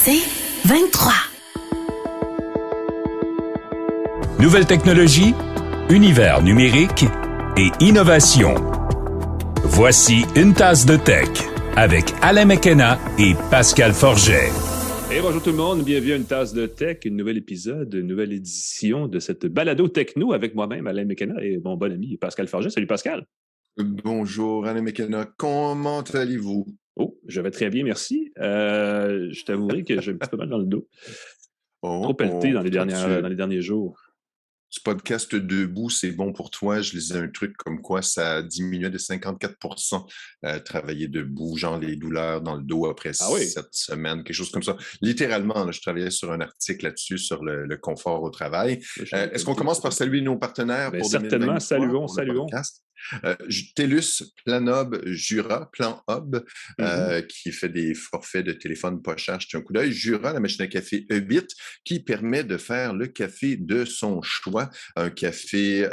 C'est 23. Nouvelles technologies, univers numérique et innovation. Voici une tasse de tech avec Alain McKenna et Pascal Forget. Et bonjour tout le monde, bienvenue à une tasse de tech, un nouvel épisode, une nouvelle édition de cette balado techno avec moi-même, Alain McKenna, et mon bon ami Pascal Forget. Salut Pascal. Bonjour Alain McKenna, comment allez-vous? Oh, je vais très bien, merci. Je t'avouerai que j'ai un petit peu mal dans le dos. Trop pelleté dans les derniers jours. Ce podcast debout, c'est bon pour toi. Je lisais un truc comme quoi ça diminuait de 54% travailler debout, genre les douleurs dans le dos après 7 semaines, quelque chose comme ça. Littéralement, là, je travaillais sur un article là-dessus sur le confort au travail. Est-ce qu'on commence par saluer nos partenaires pour certainement, 2023, saluons. TELUS, Planob, Jura, Planhub, qui fait des forfaits de téléphone pas cher. Jetez un coup d'œil. Jura, la machine à café E-Bit, qui permet de faire le café de son choix. Un café,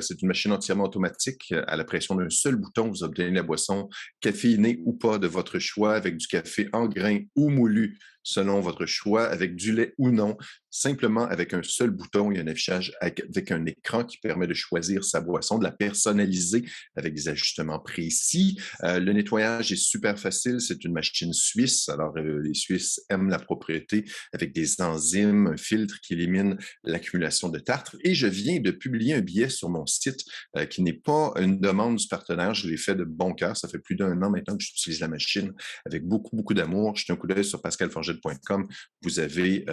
c'est une machine entièrement automatique. À la pression d'un seul bouton, vous obtenez la boisson caféinée ou pas de votre choix, avec du café en grains ou moulu, selon votre choix, avec du lait ou non. Simplement, avec un seul bouton, il y a un affichage avec un écran qui permet de choisir sa boisson, de la personnaliser avec des ajustements précis. Le nettoyage est super facile. C'est une machine suisse. Alors, les Suisses aiment la propriété avec des enzymes, un filtre qui élimine l'accumulation de tartre. Et je viens de publier un billet sur mon site qui n'est pas une demande du partenaire. Je l'ai fait de bon cœur. Ça fait plus d'1 an maintenant que j'utilise la machine avec beaucoup, beaucoup d'amour. Jetez un coup d'œil sur pascalforget.com. Vous avez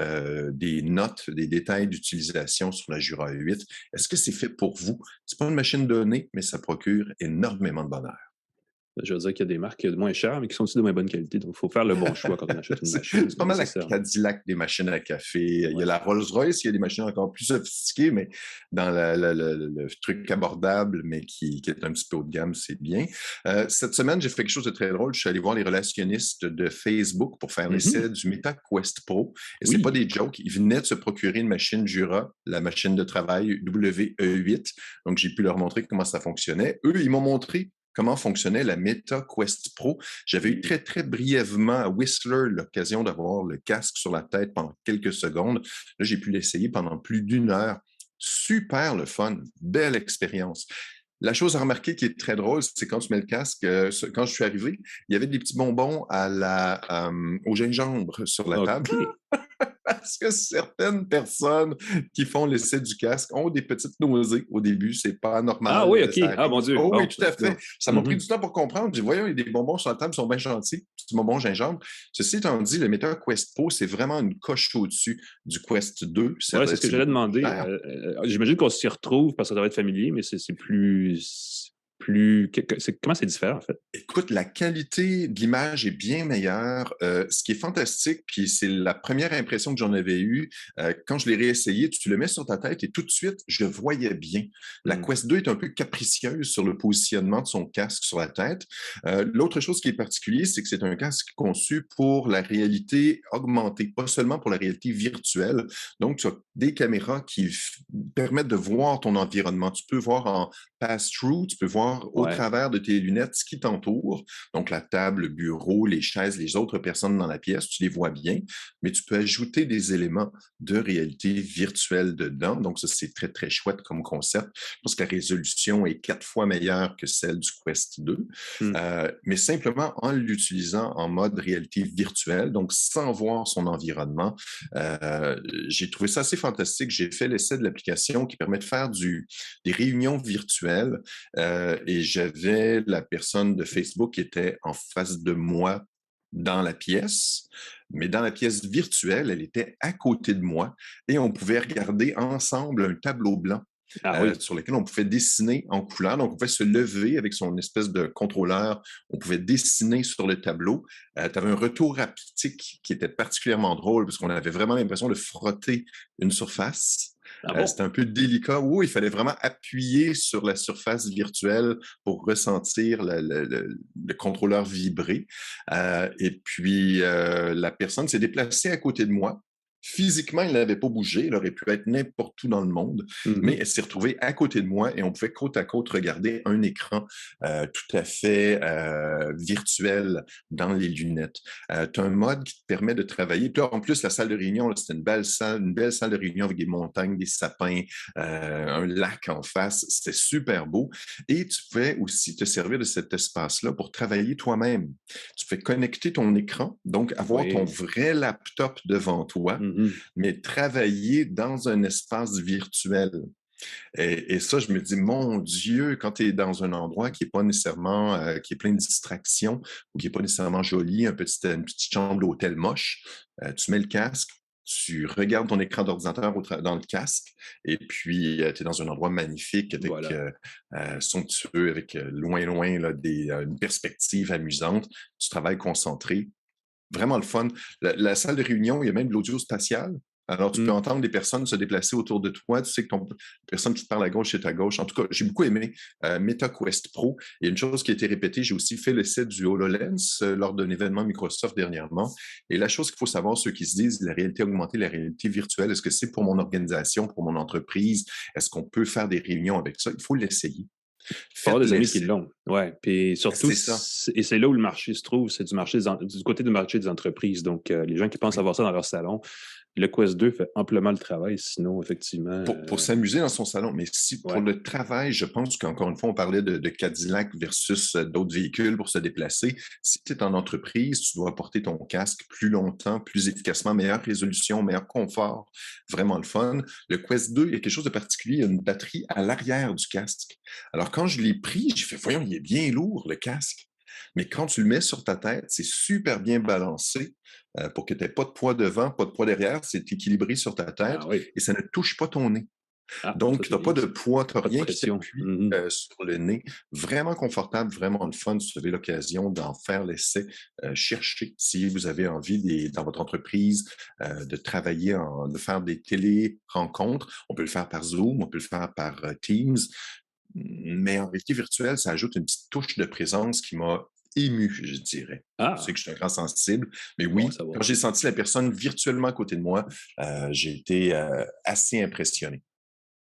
des notes, des détails d'utilisation sur la Jura E8. Est-ce que c'est fait pour vous? C'est pas une machine donnée, mais ça procure énormément de bonheur. Je veux dire qu'il y a des marques moins chères, mais qui sont aussi de moins bonne qualité. Donc, il faut faire le bon choix quand on achète une machine. C'est pas mal la Cadillac des machines à café. Il y a la Rolls-Royce, il y a des machines encore plus sophistiquées, mais dans le truc abordable, mais qui est un petit peu haut de gamme, c'est bien. Cette semaine, j'ai fait quelque chose de très drôle. Je suis allé voir les relationnistes de Facebook pour faire l'essai du Meta Quest Pro. Et c'est pas des jokes. Ils venaient de se procurer une machine Jura, la machine de travail WE8. Donc, j'ai pu leur montrer comment ça fonctionnait. Eux, ils m'ont montré comment fonctionnait la Meta Quest Pro. J'avais eu très, très brièvement à Whistler l'occasion d'avoir le casque sur la tête pendant quelques secondes. Là, j'ai pu l'essayer pendant plus d'1 heure. Super le fun, belle expérience. La chose à remarquer qui est très drôle, c'est quand tu mets le casque, quand je suis arrivé, il y avait des petits bonbons au gingembre sur la table. Parce que certaines personnes qui font l'essai du casque ont des petites nausées au début. C'est pas normal. Ah oui, OK. Ah, mon Dieu. Oh, oui, tout à fait. Ça m'a pris du temps pour comprendre. J'ai dit, voyons, il y a des bonbons sur la table, ils sont bien gentils. Petits bonbons gingembre. Ceci étant dit, le Meta Quest Pro, c'est vraiment une coche au-dessus du Quest 2. Oui, c'est ce que j'allais demander. J'imagine qu'on s'y retrouve parce que ça doit être familier, mais c'est plus... Comment c'est différent, en fait? Écoute, la qualité de l'image est bien meilleure. Ce qui est fantastique, puis c'est la première impression que j'en avais eue, quand je l'ai réessayé, tu le mets sur ta tête et tout de suite, je voyais bien. La Quest 2 est un peu capricieuse sur le positionnement de son casque sur la tête. L'autre chose qui est particulière, c'est que c'est un casque conçu pour la réalité augmentée, pas seulement pour la réalité virtuelle. Donc, tu as des caméras qui permettent de voir ton environnement. Tu peux voir en pass-through, tu peux voir au travers de tes lunettes ce qui t'entoure. Donc, la table, le bureau, les chaises, les autres personnes dans la pièce, tu les vois bien, mais tu peux ajouter des éléments de réalité virtuelle dedans. Donc, ça, c'est très, très chouette comme concept. Je pense que la résolution est 4 fois meilleure que celle du Quest 2, mais simplement en l'utilisant en mode réalité virtuelle, donc sans voir son environnement. J'ai trouvé ça assez fantastique. J'ai fait l'essai de l'application qui permet de faire des réunions virtuelles et j'avais la personne de Facebook qui était en face de moi dans la pièce, mais dans la pièce virtuelle, elle était à côté de moi et on pouvait regarder ensemble un tableau blanc sur lequel on pouvait dessiner en couleur. Donc, on pouvait se lever avec son espèce de contrôleur. On pouvait dessiner sur le tableau. Tu avais un retour haptique qui était particulièrement drôle parce qu'on avait vraiment l'impression de frotter une surface. C'était un peu délicat. Oui, il fallait vraiment appuyer sur la surface virtuelle pour ressentir le contrôleur vibrer. Et puis, la personne s'est déplacée à côté de moi. Physiquement, il n'avait pas bougé. Il aurait pu être n'importe où dans le monde, mais elle s'est retrouvée à côté de moi et on pouvait côte à côte regarder un écran tout à fait virtuel dans les lunettes. Tu as un mode qui te permet de travailler. Puis là, en plus, la salle de réunion, c'était une belle salle de réunion avec des montagnes, des sapins, un lac en face. C'était super beau. Et tu pouvais aussi te servir de cet espace-là pour travailler toi-même. Tu pouvais connecter ton écran, donc avoir ton vrai laptop devant toi, mais travailler dans un espace virtuel. Et ça, je me dis, mon Dieu, quand tu es dans un endroit qui est pas nécessairement, qui est plein de distractions ou qui est pas nécessairement joli, une petite chambre d'hôtel moche, tu mets le casque, tu regardes ton écran d'ordinateur dans le casque et puis tu es dans un endroit magnifique avec somptueux, avec loin là, une perspective amusante. Tu travailles concentré. Vraiment le fun. La salle de réunion, il y a même de l'audio spatial. Alors, tu peux entendre des personnes se déplacer autour de toi. Tu sais que la personne qui te parle à gauche est à gauche. En tout cas, j'ai beaucoup aimé MetaQuest Pro. Il y a une chose qui a été répétée. J'ai aussi fait l'essai du HoloLens lors d'un événement Microsoft dernièrement. Et la chose qu'il faut savoir, ceux qui se disent la réalité augmentée, la réalité virtuelle, est-ce que c'est pour mon organisation, pour mon entreprise? Est-ce qu'on peut faire des réunions avec ça? Il faut l'essayer. Il faut avoir des amis qui l'ont. Oui. Puis surtout, c'est c'est là où le marché se trouve, c'est du côté du marché des entreprises. Donc, les gens qui pensent avoir ça dans leur salon, le Quest 2 fait amplement le travail. Sinon, effectivement. Pour s'amuser dans son salon. Mais pour le travail, je pense qu'encore une fois, on parlait de Cadillac versus d'autres véhicules pour se déplacer. Si tu es en entreprise, tu dois porter ton casque plus longtemps, plus efficacement, meilleure résolution, meilleur confort. Vraiment le fun. Le Quest 2, il y a quelque chose de particulier. Il y a une batterie à l'arrière du casque. Alors, quand je l'ai pris, j'ai fait, voyons, il est bien lourd, le casque. Mais quand tu le mets sur ta tête, c'est super bien balancé pour que tu n'aies pas de poids devant, pas de poids derrière. C'est équilibré sur ta tête et ça ne touche pas ton nez. Donc, tu n'as pas de poids, tu n'as rien qui t'appuie sur le nez. Vraiment confortable, vraiment le fun. Si vous avez l'occasion d'en faire l'essai, cherchez si vous avez envie dans votre entreprise de travailler, de faire des télé-rencontres. On peut le faire par Zoom, on peut le faire par Teams. Mais en réalité virtuelle, ça ajoute une petite touche de présence qui m'a ému, je dirais. Je sais que je suis un grand sensible, mais oui, quand j'ai senti la personne virtuellement à côté de moi, j'ai été assez impressionné.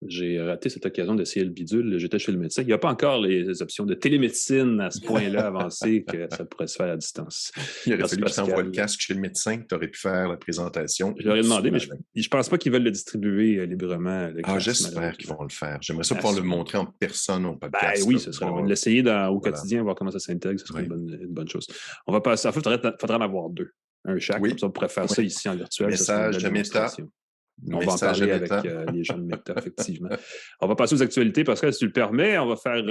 J'ai raté cette occasion d'essayer le bidule. J'étais chez le médecin. Il n'y a pas encore les options de télémédecine à ce point-là avancées que ça pourrait se faire à distance. Il aurait fallu que tu envoies le casque chez le médecin, que tu aurais pu faire la présentation. Je leur ai demandé, mais je ne pense pas qu'ils veulent le distribuer librement. J'espère qu'ils vont le faire. J'aimerais ça pouvoir le montrer en personne au podcast. Oui, ce serait l'essayer au quotidien, voir comment ça s'intègre. Ce serait une bonne chose. On va passer. En fait, il faudrait en avoir deux. Un chaque. Comme ça, on pourrait faire ça ici en virtuel. Message de Meta. On va en parler avec les gens de Meta, effectivement. On va passer aux actualités, Pascal, si tu le permets. On va faire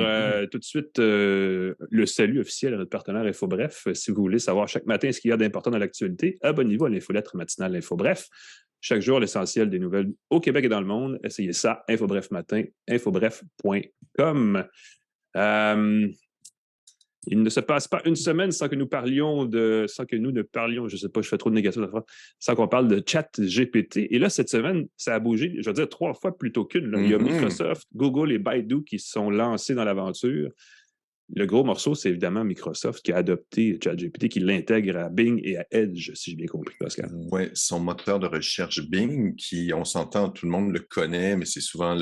tout de suite le salut officiel à notre partenaire InfoBref. Si vous voulez savoir chaque matin ce qu'il y a d'important dans l'actualité, abonnez-vous à l'infolettre matinale InfoBref. Chaque jour, l'essentiel des nouvelles au Québec et dans le monde. Essayez ça, InfoBref matin, infobref.com. Il ne se passe pas une semaine sans que nous ne parlions, je ne sais pas, je fais trop de négatif de fois, sans qu'on parle de ChatGPT. Et là, cette semaine, ça a bougé, je veux dire, 3 fois plutôt qu'une. Il y a Microsoft, Google et Baidu qui se sont lancés dans l'aventure. Le gros morceau, c'est évidemment Microsoft qui a adopté ChatGPT, qui l'intègre à Bing et à Edge, si j'ai bien compris, Pascal. Oui, son moteur de recherche Bing, on s'entend, tout le monde le connaît, mais c'est souvent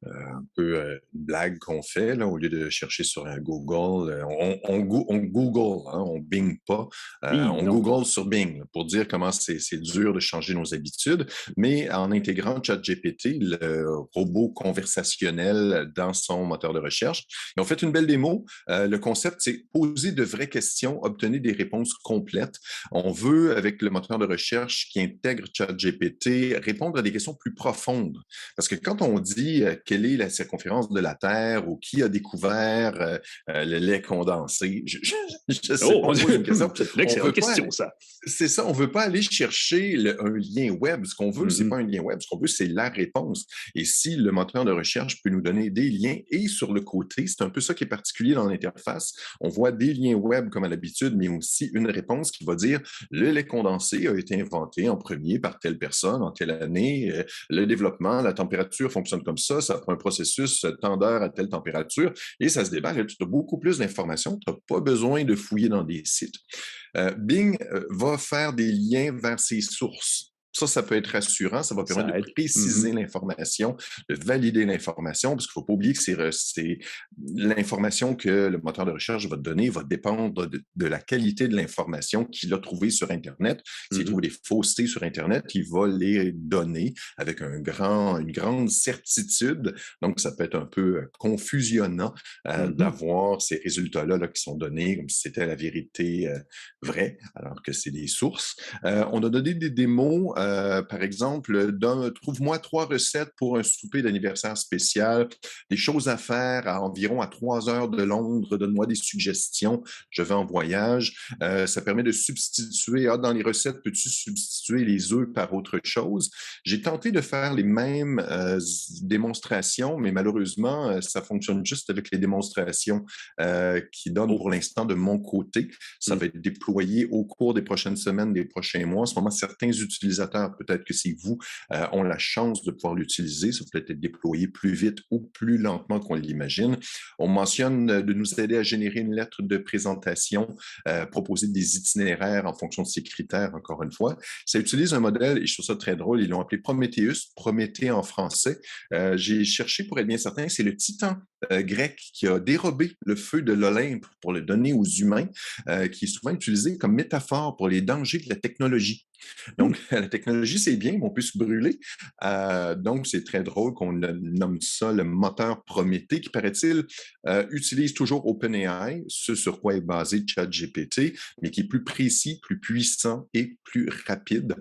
un peu une blague qu'on fait, là, au lieu de chercher sur un Google. On Google, hein, on Bing pas. On Google sur Bing pour dire comment c'est dur de changer nos habitudes. Mais en intégrant ChatGPT, le robot conversationnel dans son moteur de recherche, ils ont fait une belle démo. Le concept, c'est poser de vraies questions, obtenir des réponses complètes. On veut, avec le moteur de recherche qui intègre ChatGPT, répondre à des questions plus profondes. Parce que quand on dit quelle est la circonférence de la Terre ou qui a découvert le lait condensé, je sais pas. C'est une excellente question, ça. C'est ça, on ne veut pas aller chercher un lien web. Ce qu'on veut, c'est pas un lien web. Ce qu'on veut, c'est la réponse. Et si le moteur de recherche peut nous donner des liens et sur le côté, c'est un peu ça qui est particulier dans l'interface. On voit des liens web comme à l'habitude, mais aussi une réponse qui va dire le lait condensé a été inventé en premier par telle personne en telle année. Le développement, la température fonctionne comme ça prend un processus tant d'heures à telle température et ça se déballe. Tu as beaucoup plus d'informations. Tu n'as pas besoin de fouiller dans des sites. Bing va faire des liens vers ses sources. Ça peut être rassurant. Ça va permettre de préciser l'information, de valider l'information, parce qu'il ne faut pas oublier que c'est l'information que le moteur de recherche va te donner va dépendre de la qualité de l'information qu'il a trouvée sur Internet. S'il trouve des faussetés sur Internet, il va les donner avec une grande certitude. Donc, ça peut être un peu confusionnant d'avoir ces résultats-là qui sont donnés comme si c'était la vérité vraie, alors que c'est des sources. On a donné des démos, par exemple, trouve-moi 3 recettes pour un souper d'anniversaire spécial, des choses à faire environ à 3 heures de Londres, donne-moi des suggestions, je vais en voyage. Ça permet de substituer, dans les recettes, peux-tu substituer les œufs par autre chose? J'ai tenté de faire les mêmes démonstrations, mais malheureusement, ça fonctionne juste avec les démonstrations qui donnent pour l'instant de mon côté. Ça va être déployé au cours des prochaines semaines, des prochains mois. En ce moment, certains utilisateurs, peut-être que c'est vous, ont la chance de pouvoir l'utiliser. Ça peut être déployé plus vite ou plus lentement qu'on l'imagine. On mentionne de nous aider à générer une lettre de présentation, proposer des itinéraires en fonction de ces critères, encore une fois. Ça utilise un modèle, et je trouve ça très drôle, ils l'ont appelé Prometheus, Prométhée en français. J'ai cherché pour être bien certain, c'est le titan grec qui a dérobé le feu de l'Olympe pour le donner aux humains, qui est souvent utilisé comme métaphore pour les dangers de la technologie. Donc, la technologie, c'est bien, mais on peut se brûler. Donc, c'est très drôle qu'on nomme ça le moteur Prométhée, qui, paraît-il, utilise toujours OpenAI, ce sur quoi est basé ChatGPT, mais qui est plus précis, plus puissant et plus rapide.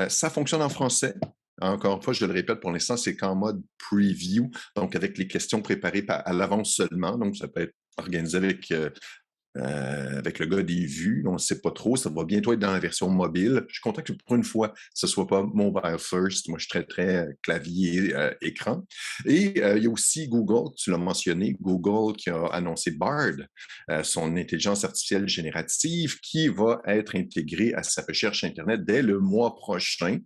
Ça fonctionne en français. Encore une fois, je le répète, pour l'instant, c'est qu'en mode preview, donc avec les questions préparées à l'avance seulement. Donc, ça peut être organisé avec le gars des vues, on ne sait pas trop, ça va bientôt être dans la version mobile. Je suis content que pour une fois, ce ne soit pas mobile first. Moi, je suis très clavier, écran. Et il y a aussi Google, tu l'as mentionné, Google qui a annoncé Bard, son intelligence artificielle générative, qui va être intégrée à sa recherche Internet dès le mois prochain.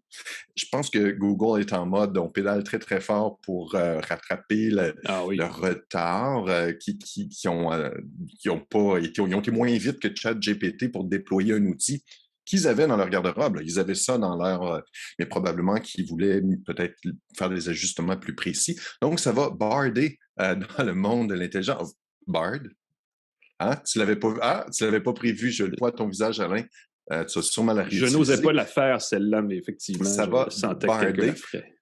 Je pense que Google est en mode, on pédale très, très fort pour rattraper le retard qui ont pas été ils ont été moins vite que ChatGPT pour déployer un outil qu'ils avaient dans leur garde-robe. Là. Ils avaient ça dans leur... mais probablement qu'ils voulaient peut-être faire des ajustements plus précis. Donc, ça va barder dans le monde de l'intelligence. Bard? Hein? Tu l'avais pas prévu. Je le vois à ton visage, Alain. Tu as sûrement la réutiliser. Je n'osais pas la faire, celle-là, mais effectivement, ça va sentais que quelqu'un la ferait.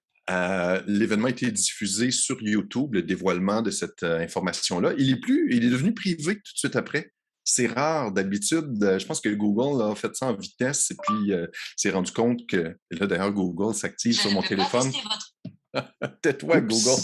L'événement a été diffusé sur YouTube, le dévoilement de cette information-là. Il est devenu privé tout de suite après. C'est rare. D'habitude, je pense que Google a fait ça en vitesse et puis s'est rendu compte que, là d'ailleurs, Google s'active sur mon téléphone. Tais-toi, Google.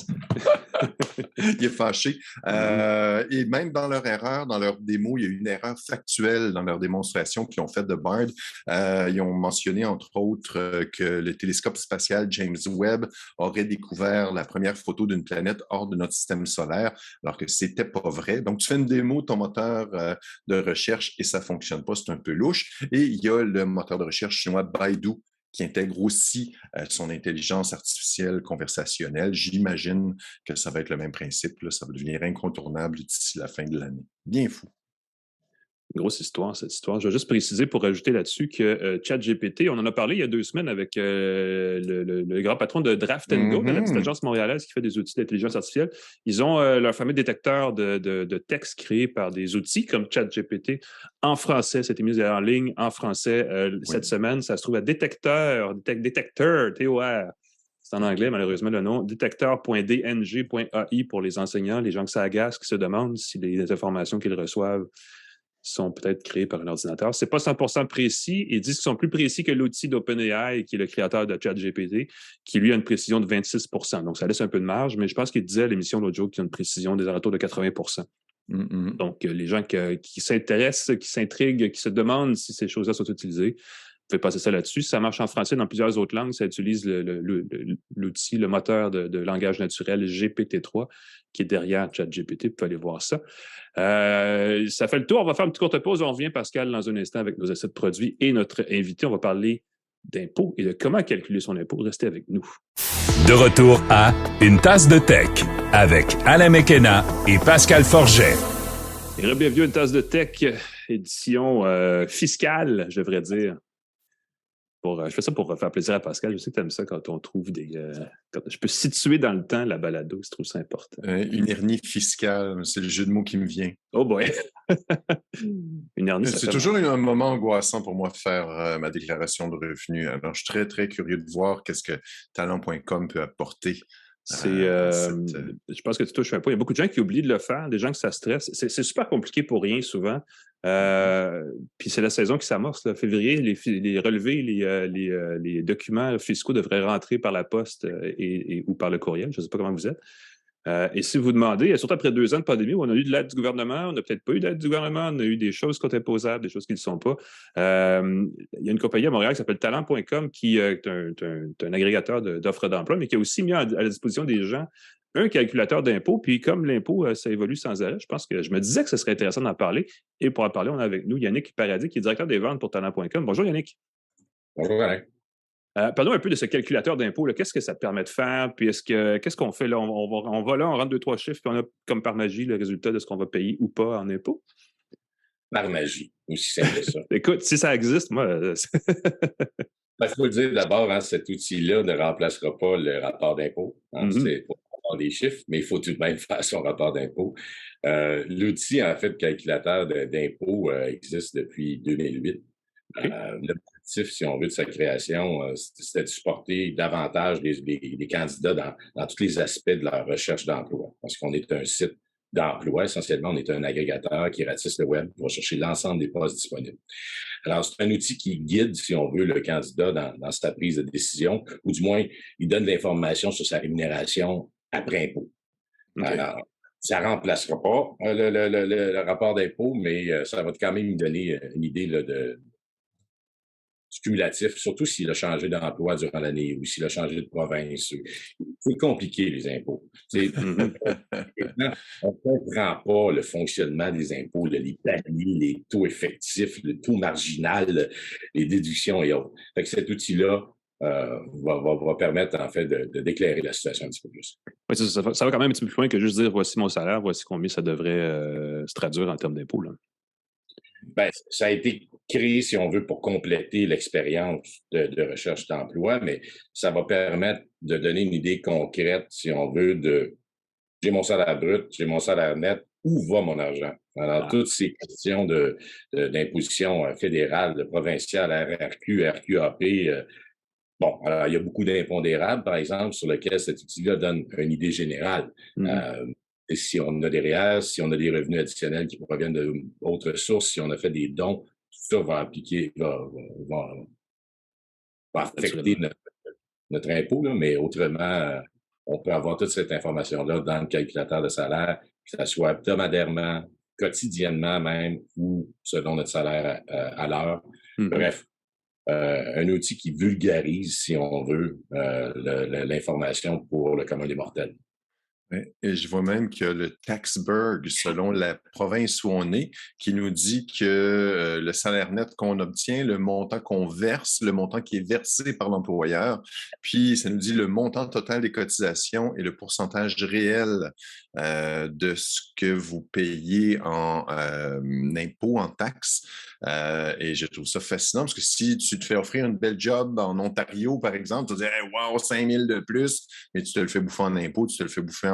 Il est fâché. Et même dans leur erreur, dans leur démo, il y a eu une erreur factuelle dans leur démonstration qu'ils ont faite de Bard. Ils ont mentionné, entre autres, que le télescope spatial James Webb aurait découvert la première photo d'une planète hors de notre système solaire, alors que c'était pas vrai. Donc, tu fais une démo de ton moteur de recherche et ça fonctionne pas, c'est un peu louche. Et il y a le moteur de recherche chinois Baidu qui intègre aussi son intelligence artificielle conversationnelle. J'imagine que ça va être le même principe. Là. Ça va devenir incontournable d'ici la fin de l'année. Bien fou. Grosse histoire, cette histoire. Je vais juste préciser pour ajouter là-dessus que ChatGPT, on en a parlé il y a 2 semaines avec le grand patron de Draft & Go, de la petite agence montréalaise qui fait des outils d'intelligence artificielle. Ils ont leur fameux détecteur de texte créé par des outils comme ChatGPT en français. C'était mis en ligne en français cette semaine. Ça se trouve à détecteur, TOR. C'est en anglais, malheureusement, le nom. Détecteur.dng.ai pour les enseignants, les gens que ça agace, qui se demandent si les informations qu'ils reçoivent sont peut-être créés par un ordinateur. Ce n'est pas 100% précis. Ils disent qu'ils sont plus précis que l'outil d'OpenAI, qui est le créateur de ChatGPT, qui, lui, a une précision de 26%. Donc, ça laisse un peu de marge, mais je pense qu'il disait à l'émission l'autre jour qu'il y a une précision des alentours de 80%. Donc, les gens qui s'intéressent, qui s'intriguent, qui se demandent si ces choses-là sont utilisées, vous pouvez passer ça là-dessus. Ça marche en français dans plusieurs autres langues. Ça utilise l'outil, le moteur de langage naturel GPT-3 qui est derrière ChatGPT. Vous pouvez aller voir ça. Ça fait le tour. On va faire une petite courte pause. On revient, Pascal, dans un instant avec nos essais de produits et notre invité. On va parler d'impôts et de comment calculer son impôt. Restez avec nous. De retour à Une tasse de tech avec Alain McKenna et Pascal Forget. Et bienvenue à Une tasse de tech, édition fiscale, je devrais dire. Je fais ça pour faire plaisir à Pascal. Je sais que tu aimes ça quand on trouve quand je peux situer dans le temps la balado, je trouve ça important. Une hernie fiscale, c'est le jeu de mots qui me vient. Oh boy! Une hernie, ça C'est fait toujours mal. un moment angoissant pour moi de faire ma déclaration de revenus. Alors, je suis très, très curieux de voir qu'est-ce que talent.com peut apporter. Je pense que tu touches un point. Il y a beaucoup de gens qui oublient de le faire, des gens que ça stresse. C'est super compliqué pour rien souvent. Puis c'est la saison qui s'amorce. Là. Février, les relevés, les documents fiscaux devraient rentrer par la poste ou par le courriel. Je ne sais pas comment vous êtes. Et si vous demandez, surtout après 2 ans de pandémie où on a eu de l'aide du gouvernement, on n'a peut-être pas eu d'aide du gouvernement, on a eu des choses qui sont imposables, des choses qui ne le sont pas. Il y a une compagnie à Montréal qui s'appelle Talent.com qui est un agrégateur d'offres d'emploi, mais qui a aussi mis à la disposition des gens un calculateur d'impôt. Puis comme l'impôt, ça évolue sans arrêt, je me disais que ce serait intéressant d'en parler. Et pour en parler, on a avec nous Yannick Paradis, qui est directeur des ventes pour Talent.com. Bonjour Yannick. Bonjour Alain. Parlons un peu de ce calculateur d'impôt. Qu'est-ce que ça permet de faire? Puis qu'est-ce qu'on fait là? On va là, on rentre 2-3 chiffres, puis on a comme par magie le résultat de ce qu'on va payer ou pas en impôt? Par magie, aussi simple que ça. Écoute, si ça existe, moi... Il faut le dire d'abord, cet outil-là ne remplacera pas le rapport d'impôt. C'est pour avoir des chiffres, mais il faut tout de même faire son rapport d'impôt. L'outil, en fait, calculateur d'impôt existe depuis 2008. Okay. L'objectif, si on veut, de sa création, c'était de supporter davantage les candidats dans tous les aspects de leur recherche d'emploi. Parce qu'on est un site d'emploi, essentiellement, on est un agrégateur qui ratisse le web pour chercher l'ensemble des postes disponibles. Alors, c'est un outil qui guide, si on veut, le candidat dans sa prise de décision, ou du moins, il donne de l'information sur sa rémunération après impôt. Okay. Alors, ça ne remplacera pas le rapport d'impôt, mais ça va quand même lui donner une idée là, du cumulatif, surtout s'il a changé d'emploi durant l'année ou s'il a changé de province. C'est compliqué, les impôts. On ne comprend pas le fonctionnement des impôts, les paliers, les taux effectifs, le taux marginal, les déductions et autres. Fait que cet outil-là va permettre, en fait, d'éclairer la situation un petit peu plus. Oui, ça va quand même un petit peu plus loin que juste dire voici mon salaire, voici combien ça devrait se traduire en termes d'impôts. Ben, ça a été créé, si on veut, pour compléter l'expérience de recherche d'emploi, mais ça va permettre de donner une idée concrète, si on veut, de j'ai mon salaire brut, j'ai mon salaire net, où va mon argent? Alors, toutes ces questions d'imposition fédérale, provinciale, RRQ, RQAP, bon, alors, il y a beaucoup d'impondérables, par exemple, sur lesquels cet outil-là donne une idée générale. Et si on a des REER, si on a des revenus additionnels qui proviennent d'autres sources, si on a fait des dons, tout ça va affecter notre impôt, là, mais autrement, on peut avoir toute cette information-là dans le calculateur de salaire, que ce soit hebdomadairement, quotidiennement même, ou selon notre salaire à l'heure. Bref, un outil qui vulgarise, si on veut, l'information pour le commun des mortels. Et je vois même que le Taxberg, selon la province où on est, qui nous dit que le salaire net qu'on obtient, le montant qu'on verse, le montant qui est versé par l'employeur, puis ça nous dit le montant total des cotisations et le pourcentage réel de ce que vous payez en impôts, en taxes. Et je trouve ça fascinant parce que si tu te fais offrir une belle job en Ontario, par exemple, tu vas dire hey, « wow, 5 000 de plus », mais tu te le fais bouffer en impôts, tu te le fais bouffer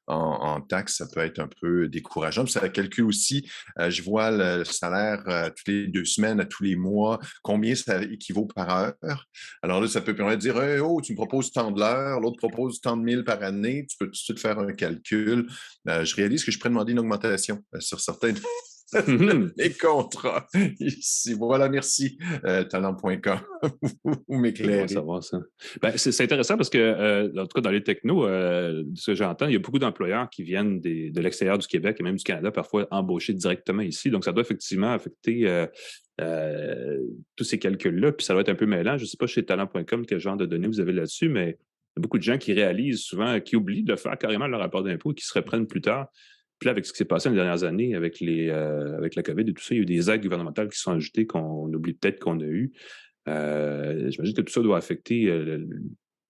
en taxes, ça peut être un peu décourageant. Puis ça calcule aussi, je vois le salaire toutes les 2 semaines, à tous les mois, combien ça équivaut par heure. Alors là, ça peut permettre de dire hey, « oh, tu me proposes tant de l'heure, l'autre propose tant de mille par année », tu peux tout de suite faire un calcul. Je réalise que je pourrais demander une augmentation sur certains les contrats. Ici, voilà, merci, talent.com, vous m'éclairez. Savoir ça. Ben, c'est intéressant parce que, en tout cas, dans les technos, de ce que j'entends, il y a beaucoup d'employeurs qui viennent de l'extérieur du Québec et même du Canada, parfois embauchés directement ici. Donc, ça doit effectivement affecter tous ces calculs-là. Puis, ça doit être un peu mêlant. Je ne sais pas chez talent.com quel genre de données vous avez là-dessus, mais il y a beaucoup de gens qui réalisent souvent, qui oublient de faire carrément leur rapport d'impôt et qui se reprennent plus tard. Puis là, avec ce qui s'est passé les dernières années, avec la COVID et tout ça, il y a eu des aides gouvernementales qui sont ajoutées qu'on oublie peut-être qu'on a eu. J'imagine que tout ça doit affecter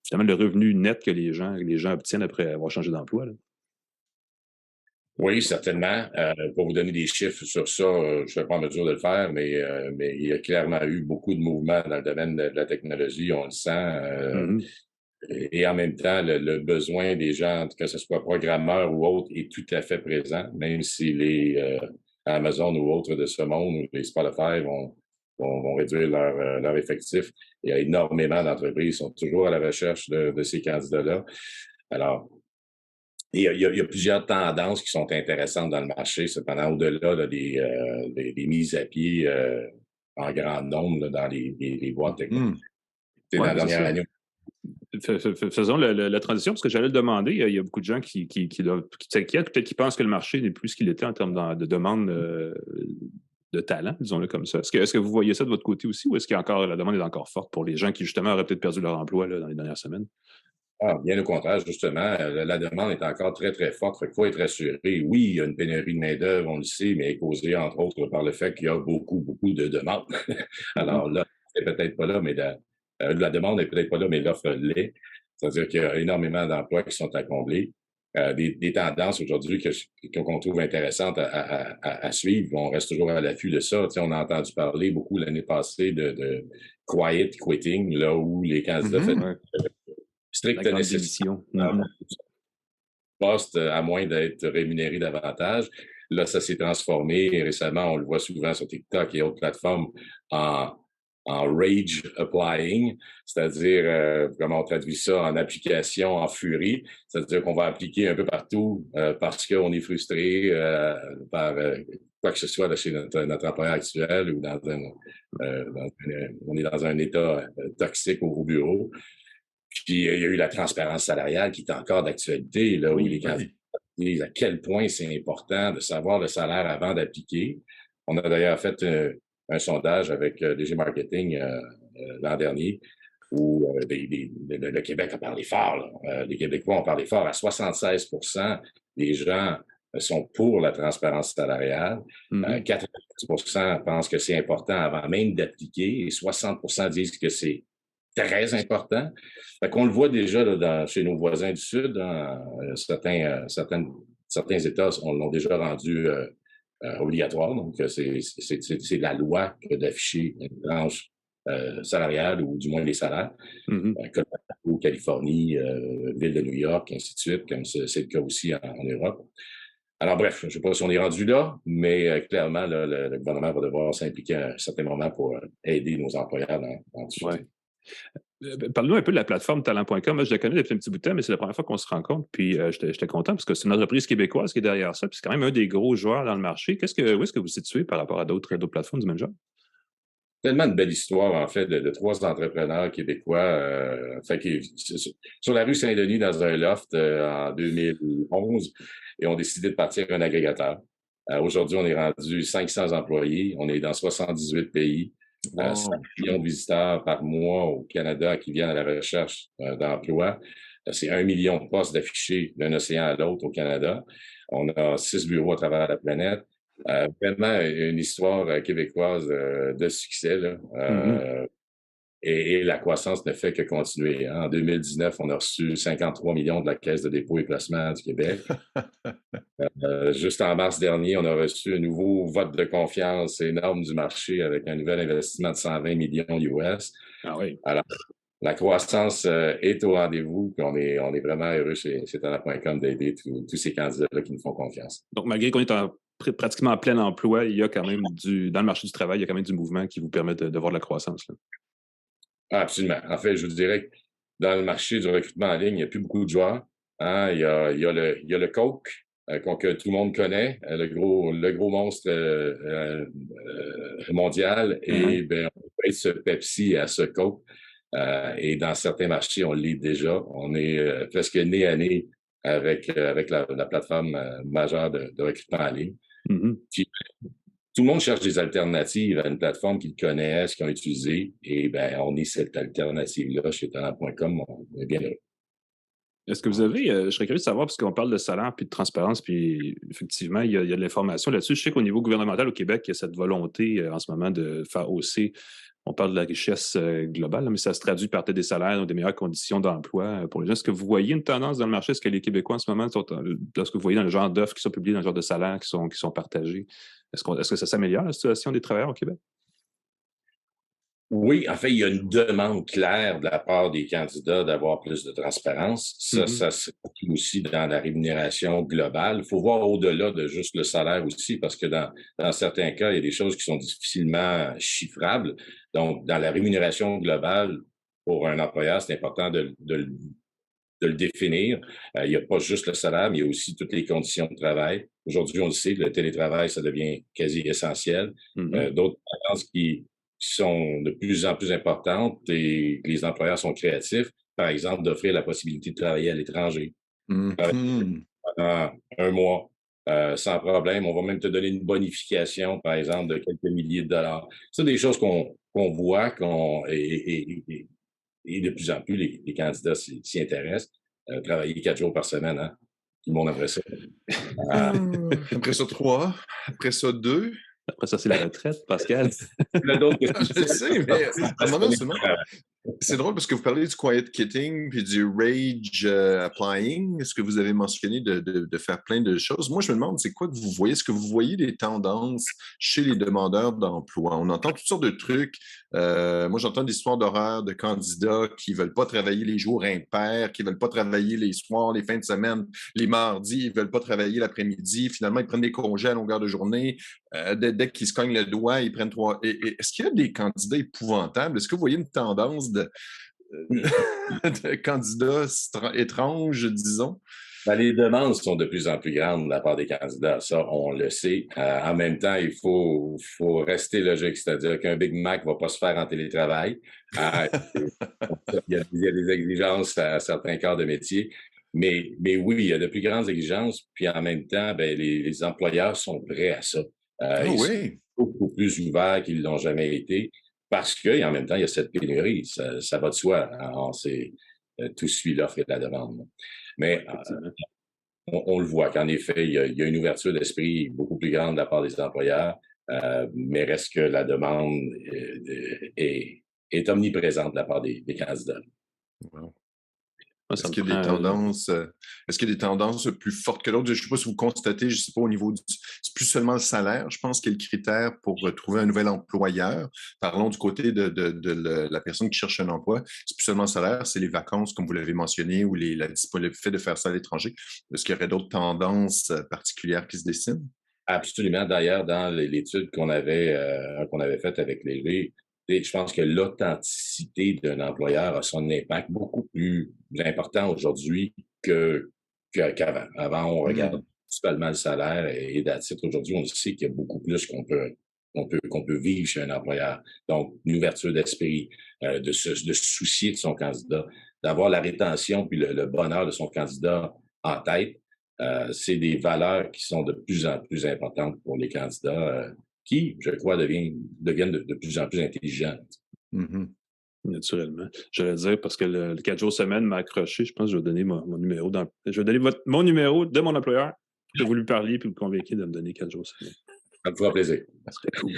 finalement le revenu net que les gens obtiennent après avoir changé d'emploi. Là. Oui, certainement. Pour vous donner des chiffres sur ça, je ne suis pas en mesure de le faire, mais il y a clairement eu beaucoup de mouvements dans le domaine de la technologie, on le sent. Mhm. Et en même temps, le besoin des gens, que ce soit programmeurs ou autres, est tout à fait présent, même si les Amazon ou autres de ce monde, ou les Spotify vont réduire leur effectif. Il y a énormément d'entreprises qui sont toujours à la recherche de ces candidats-là. Alors, il y a plusieurs tendances qui sont intéressantes dans le marché, cependant, au-delà là, des mises à pied en grand nombre là, dans les boîtes technologiques. Dans Ouais, la c'est dernière ça. année, Faisons la transition, parce que j'allais le demander. Il y a beaucoup de gens qui s'inquiètent, peut-être qui pensent que le marché n'est plus ce qu'il était en termes de demande de talent, disons-le comme ça. Est-ce que vous voyez ça de votre côté aussi, ou est-ce que la demande est encore forte pour les gens qui, justement, auraient peut-être perdu leur emploi là, dans les dernières semaines? bien au contraire, justement, la demande est encore très, très forte. Il faut être rassuré. Oui, il y a une pénurie de main-d'œuvre, on le sait, mais elle est causée, entre autres, par le fait qu'il y a beaucoup, beaucoup de demandes. Alors là, c'est peut-être pas là, mais la demande n'est peut-être pas là, mais l'offre l'est. C'est-à-dire qu'il y a énormément d'emplois qui sont à combler. Des tendances aujourd'hui qu'on trouve intéressantes à suivre. On reste toujours à l'affût de ça. Tu sais, on a entendu parler beaucoup l'année passée de quiet quitting, là où les candidats Ouais. La stricte grande nécessité démission. poste à moins d'être rémunéré davantage. Là, ça s'est transformé et récemment, on le voit souvent sur TikTok et autres plateformes en, en rage applying, c'est-à-dire, comment on traduit ça, en application en furie, c'est-à-dire qu'on va appliquer un peu partout parce qu'on est frustré par quoi que ce soit là, chez notre employeur actuel ou on est dans un état toxique au bureau. Puis il y a eu la transparence salariale qui est encore d'actualité, là, où les candidats disent à quel point c'est important de savoir le salaire avant d'appliquer. On a d'ailleurs fait un sondage avec DG Marketing l'an dernier où le Québec a parlé fort. Les Québécois ont parlé fort. À 76% les gens sont pour la transparence salariale. 90% pensent que c'est important avant même d'appliquer et 60% disent que c'est très important. Fait qu'on le voit déjà là, chez nos voisins du Sud. Hein, certains États l'ont déjà rendu obligatoire. Donc, c'est la loi que d'afficher une tranche salariale ou du moins les salaires. Colorado, Californie, ville de New York, ainsi de suite, comme c'est le cas aussi en Europe. Alors bref, je ne sais pas si on est rendu là, mais clairement, là, le gouvernement va devoir s'impliquer à un certain moment pour aider nos employeurs dans tout ça. Parle-nous un peu de la plateforme talent.com. Moi, je la connais depuis un petit bout de temps, mais c'est la première fois qu'on se rencontre. Puis j'étais content parce que c'est une entreprise québécoise qui est derrière ça. Puis c'est quand même un des gros joueurs dans le marché. Où est-ce que vous situez par rapport à d'autres plateformes du même genre? Tellement de belle histoire, en fait, de trois entrepreneurs québécois. Sur la rue Saint-Denis, dans un loft en 2011, et ont décidé de partir un agrégateur. Aujourd'hui, on est rendu 500 employés. On est dans 78 pays. 5 millions de visiteurs par mois au Canada qui viennent à la recherche d'emploi. C'est 1 million de postes d'affichés d'un océan à l'autre au Canada. On a 6 bureaux à travers la planète. Vraiment une histoire québécoise de succès. Là. Et la croissance ne fait que continuer. En 2019, on a reçu 53 millions de la Caisse de dépôt et placement du Québec. Juste en mars dernier, on a reçu un nouveau vote de confiance énorme du marché avec un nouvel investissement de 120 millions US. Ah oui. Alors, la croissance est au rendez-vous, puis on est vraiment heureux chez Talent.com d'aider tous ces candidats-là qui nous font confiance. Donc, malgré qu'on est pratiquement en plein emploi, il y a quand même dans le marché du travail, il y a quand même du mouvement qui vous permet de voir de la croissance. Là. Absolument. En fait, je vous dirais que dans le marché du recrutement en ligne, il n'y a plus beaucoup de joueurs. Hein? Il y a le Coke, que tout le monde connaît, le gros monstre mondial, et ben, on peut être ce Pepsi à ce Coke. Et dans certains marchés, on l'est déjà. On est presque nez à nez avec la plateforme majeure de recrutement en ligne. Puis, tout le monde cherche des alternatives à une plateforme qu'ils connaissent, qu'ils ont utilisée. Et ben, on est cette alternative-là chez Talent.com. On est bien heureux. Est-ce que vous avez, je serais curieux de savoir, parce qu'on parle de salaire puis de transparence, puis effectivement, il y a de l'information là-dessus. Je sais qu'au niveau gouvernemental au Québec, il y a cette volonté en ce moment de faire hausser on parle de la richesse globale, mais ça se traduit par des salaires, des meilleures conditions d'emploi pour les gens. Est-ce que vous voyez une tendance dans le marché? Est-ce que les Québécois en ce moment, lorsque vous voyez dans le genre d'offres qui sont publiées, dans le genre de salaires qui sont partagés, est-ce que ça s'améliore, la situation des travailleurs au Québec? Oui, en fait, il y a une demande claire de la part des candidats d'avoir plus de transparence. Ça se trouve aussi dans la rémunération globale. Il faut voir au-delà de juste le salaire aussi, parce que dans certains cas, il y a des choses qui sont difficilement chiffrables. Donc, dans la rémunération globale, pour un employeur, c'est important de le définir. Il n'y a pas juste le salaire, mais il y a aussi toutes les conditions de travail. Aujourd'hui, on le sait, le télétravail, ça devient quasi essentiel. D'autres tendances qui sont de plus en plus importantes et que les employeurs sont créatifs, par exemple, d'offrir la possibilité de travailler à l'étranger. Pendant un mois, sans problème. On va même te donner une bonification, par exemple, de quelques milliers de dollars. C'est des choses qu'on voit et de plus en plus, les candidats s'y intéressent. Travailler 4 jours par semaine, hein? Tout le monde aimerait ça. Après ça, 3. Après ça, 2. Après ça, c'est la retraite, Pascal. Je sais, mais à un moment seulement. C'est drôle parce que vous parlez du quiet quitting puis du rage applying. Est-ce que vous avez mentionné de faire plein de choses? Moi, je me demande, c'est quoi que vous voyez? Est-ce que vous voyez des tendances chez les demandeurs d'emploi? On entend toutes sortes de trucs. Moi, j'entends des histoires d'horreur de candidats qui ne veulent pas travailler les jours impairs, qui ne veulent pas travailler les soirs, les fins de semaine, les mardis, ils ne veulent pas travailler l'après-midi. Finalement, ils prennent des congés à longueur de journée. Dès qu'ils se cognent le doigt, ils prennent 3. Est-ce qu'il y a des candidats épouvantables? Est-ce que vous voyez une tendance de candidats étranges, disons? Ben, les demandes sont de plus en plus grandes de la part des candidats. Ça, on le sait. En même temps, il faut rester logique. C'est-à-dire qu'un Big Mac ne va pas se faire en télétravail. Il y a des exigences à certains corps de métier. Mais oui, il y a de plus grandes exigences. Puis en même temps, ben, les employeurs sont prêts à ça. Ils sont beaucoup plus ouverts qu'ils ne l'ont jamais été. Parce qu'en même temps, il y a cette pénurie. Ça va de soi. Alors, tout suit l'offre et la demande. Mais on le voit qu'en effet, il y a une ouverture d'esprit beaucoup plus grande de la part des employeurs, mais reste que la demande est omniprésente de la part des candidats. Wow. Est-ce qu'il y a des tendances plus fortes que d'autres? Je ne sais pas si vous constatez, je ne sais pas, au niveau c'est plus seulement le salaire, je pense, qui est le critère pour trouver un nouvel employeur. Parlons du côté de la personne qui cherche un emploi. C'est plus seulement le salaire, c'est les vacances, comme vous l'avez mentionné, ou le fait de faire ça à l'étranger. Est-ce qu'il y aurait d'autres tendances particulières qui se dessinent? Absolument. D'ailleurs, dans l'étude qu'on avait faite avec Léger, je pense que l'authenticité d'un employeur a son impact beaucoup plus important aujourd'hui qu'avant. Avant, on regarde principalement le salaire et d'attitude. Aujourd'hui, on sait qu'il y a beaucoup plus qu'on peut vivre chez un employeur. Donc, une ouverture d'esprit, de se soucier de son candidat, d'avoir la rétention puis le bonheur de son candidat en tête. C'est des valeurs qui sont de plus en plus importantes pour les candidats qui, je crois, deviennent de plus en plus intelligents. Naturellement. J'allais dire, parce que le 4 jours semaine m'a accroché, je pense que je vais donner mon numéro. Je vais donner mon numéro de mon employeur, que vous lui parliez puis vous le convainquez de me donner 4 jours semaine. Ça me fera plaisir. Ça serait cool.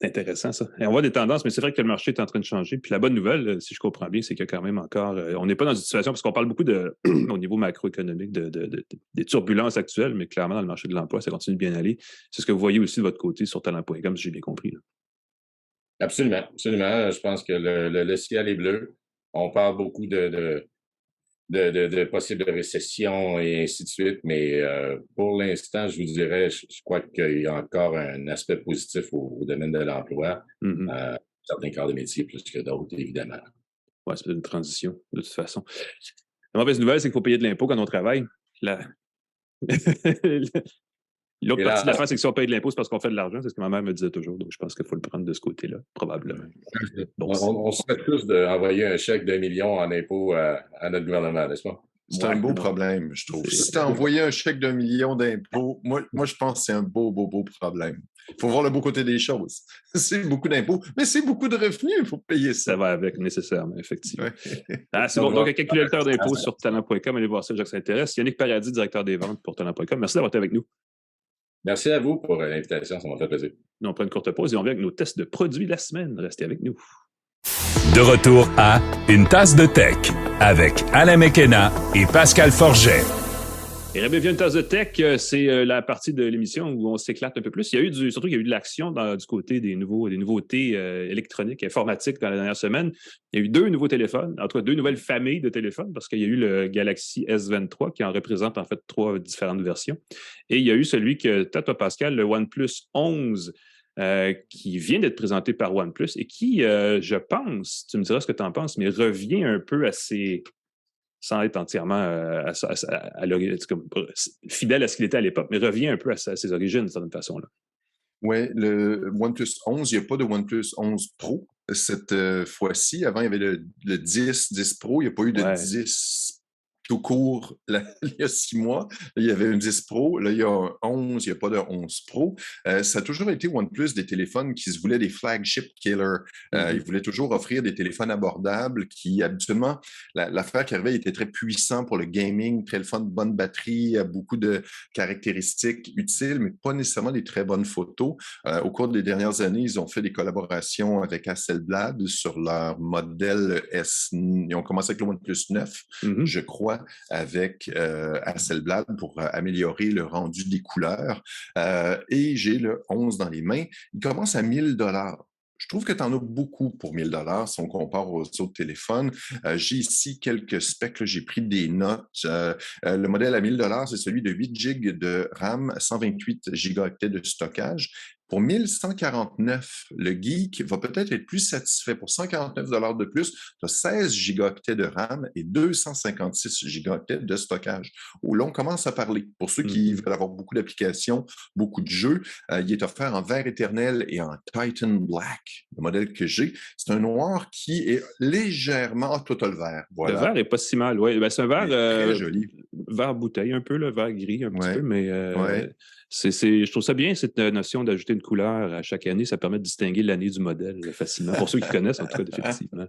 C'est intéressant, ça. Et on voit des tendances, mais c'est vrai que le marché est en train de changer. Puis la bonne nouvelle, si je comprends bien, c'est qu'il y a quand même encore... on n'est pas dans une situation, parce qu'on parle beaucoup au niveau macroéconomique des turbulences actuelles, mais clairement, dans le marché de l'emploi, ça continue de bien aller. C'est ce que vous voyez aussi de votre côté sur talent.com, si j'ai bien compris. Là. Absolument, absolument. Je pense que le ciel est bleu. On parle beaucoup de possibles récessions et ainsi de suite, mais pour l'instant, je vous dirais, je crois qu'il y a encore un aspect positif au domaine de l'emploi. Certains corps de métier plus que d'autres, évidemment. Oui, c'est une transition, de toute façon. La mauvaise nouvelle, c'est qu'il faut payer de l'impôt quand on travaille. L'autre partie de l'affaire, c'est que si on paye de l'impôt, c'est parce qu'on fait de l'argent. C'est ce que ma mère me disait toujours. Donc, je pense qu'il faut le prendre de ce côté-là, probablement. Bon, on serait tous d'envoyer un chèque d'1 million en impôt à notre gouvernement, n'est-ce pas? C'est un beau problème, je trouve. Si tu as envoyé un chèque d'1 million d'impôts, moi, je pense que c'est un beau problème. Il faut voir le beau côté des choses. C'est beaucoup d'impôts, mais c'est beaucoup de revenus. Il faut payer ça. Ça va avec, nécessairement, effectivement. C'est bon. Donc, un calculateur d'impôts sur talent.com. Allez voir ça, Jacques s'intéresse. Yannick Paradis, directeur des ventes pour talent.com. Merci d'avoir été avec nous. Merci à vous pour l'invitation, ça m'a fait plaisir. Nous, on prend une courte pause et on vient avec nos tests de produits de la semaine. Restez avec nous. De retour à Une tasse de tech avec Alain McKenna et Pascal Forget. Et bienvenue à Une tasse de tech, c'est la partie de l'émission où on s'éclate un peu plus. Il y a eu surtout qu'il y a eu de l'action du côté des nouveautés électroniques, informatiques dans la dernière semaine. Il y a eu 2 nouveaux téléphones, en tout cas 2 nouvelles familles de téléphones, parce qu'il y a eu le Galaxy S23 qui en représente en fait 3 différentes versions. Et il y a eu celui que toi, Pascal, le OnePlus 11, qui vient d'être présenté par OnePlus et qui, je pense, tu me diras ce que tu en penses, mais revient un peu à ses... sans être entièrement fidèle à ce qu'il était à l'époque, mais revient un peu à ses origines, de cette façon-là. Oui, le OnePlus 11, il n'y a pas de OnePlus 11 Pro cette fois-ci. Avant, il y avait le 10 Pro. Il n'y a pas eu de 10 tout court il y a 6 mois. Là, il y avait un 10 Pro. Là, il y a un 11. Il n'y a pas de 11 Pro. Ça a toujours été OnePlus des téléphones qui se voulaient des flagship killers. Ils voulaient toujours offrir des téléphones abordables qui, habituellement, l'affaire qui arrivait était très puissant pour le gaming, très le fun, bonne batterie, beaucoup de caractéristiques utiles, mais pas nécessairement des très bonnes photos. Au cours des dernières années, ils ont fait des collaborations avec Hasselblad sur leur modèle S. Ils ont commencé avec le OnePlus 9, je crois, avec Hasselblad pour améliorer le rendu des couleurs. Et j'ai le 11 dans les mains. Il commence à 1 000 $. Je trouve que tu en as beaucoup pour 1 000 $ si on compare aux autres téléphones. J'ai ici quelques specs, là, j'ai pris des notes. Le modèle à 1 000 $, c'est celui de 8 GB de RAM, 128 gigaoctets de stockage. Pour 1149, le Geek va peut-être être plus satisfait. Pour 149 $ de plus, tu as 16 gigaoctets de RAM et 256 gigaoctets de stockage. Où là, on commence à parler. Pour ceux qui veulent avoir beaucoup d'applications, beaucoup de jeux, il est offert en vert éternel et en Titan Black. Le modèle que j'ai, c'est un noir qui est légèrement total vert. Voilà. Le vert n'est pas si mal, oui. Ben, c'est un vert très joli. Vert bouteille un peu, le vert gris un petit peu, mais je trouve ça bien, cette notion d'ajouter une couleur à chaque année. Ça permet de distinguer l'année du modèle facilement. Pour ceux qui connaissent, en tout cas, définitivement.